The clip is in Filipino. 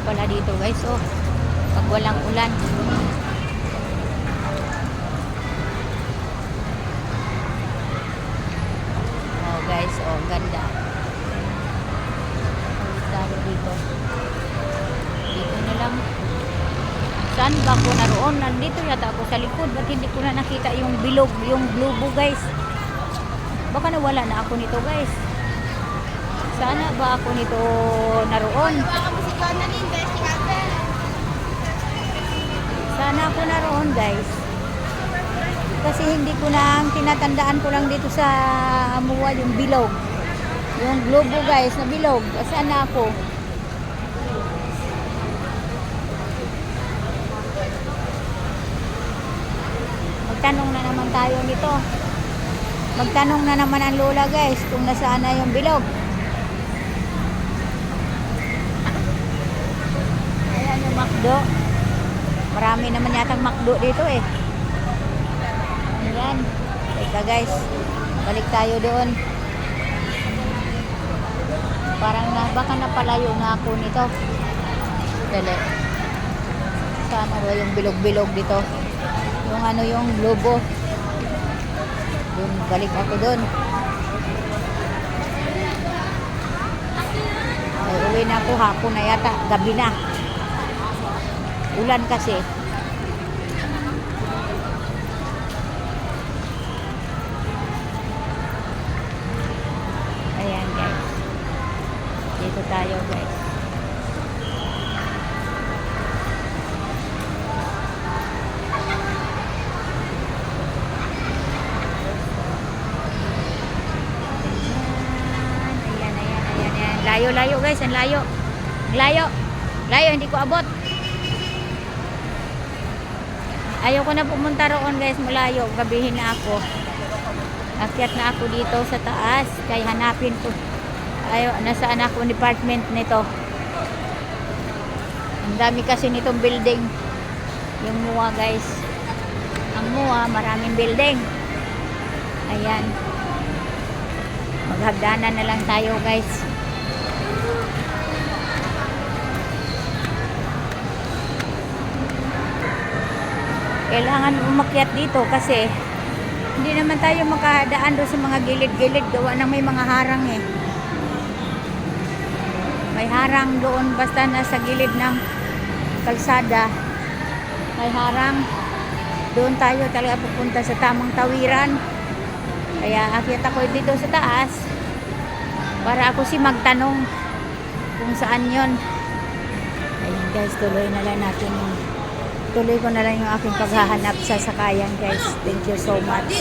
pala dito guys. Oh, pag walang ulan. Oh guys, oh ganda. Ulit tayo dito. Dito na lang. Saan ba ako naroon? Nandito yata ako sa likod. Ba't hindi ko na nakita yung bilog, yung globo guys? Baka nawala na ako nito guys. Sana ba ako nito naroon? Sana ako naroon guys. Kasi hindi ko na, tinatandaan ko lang dito sa Amua yung bilog. Yung globo guys na bilog. Sana ako. Magtanong na naman tayo nito. Magtanong na naman ang lola guys kung nasaan na yung bilog. Ayan yung McDo. Marami naman yatang McDo dito eh. Ayan. Teka guys. Balik tayo doon. Parang na, baka napalayo na ako nito. Dali. Sana ba yung bilog-bilog dito? Yung ano yung globo. Doon, balik ako doon. Ay, uwi na ako hapon na yata. Gabi na. Ulan kasi. Ayan guys. Dito tayo guys. Layo-layo guys, ang layo. Layo. Layo, hindi ko abot. Ayoko na pumunta roon guys, malayo. Gabihin na ako. Akyat na ako dito sa taas. Kaya hanapin ko. Nasaan ako department nito. Ang dami kasi nitong building. Yung MUA guys. Ang MUA, maraming building. Ayan. Maghagdanan na lang tayo guys. Kailangan umakyat dito kasi hindi naman tayo makadaan doon sa mga gilid-gilid gawa ng may mga harang eh. May harang doon basta nasa gilid ng kalsada. May harang. Doon tayo talaga pupunta sa tamang tawiran. Kaya akyat ako dito sa taas para ako magtanong kung saan yon. Ayun guys, tuloy na lang natin yung tuloy ko na lang yung aking paghahanap sa sakayan guys. Thank you so much.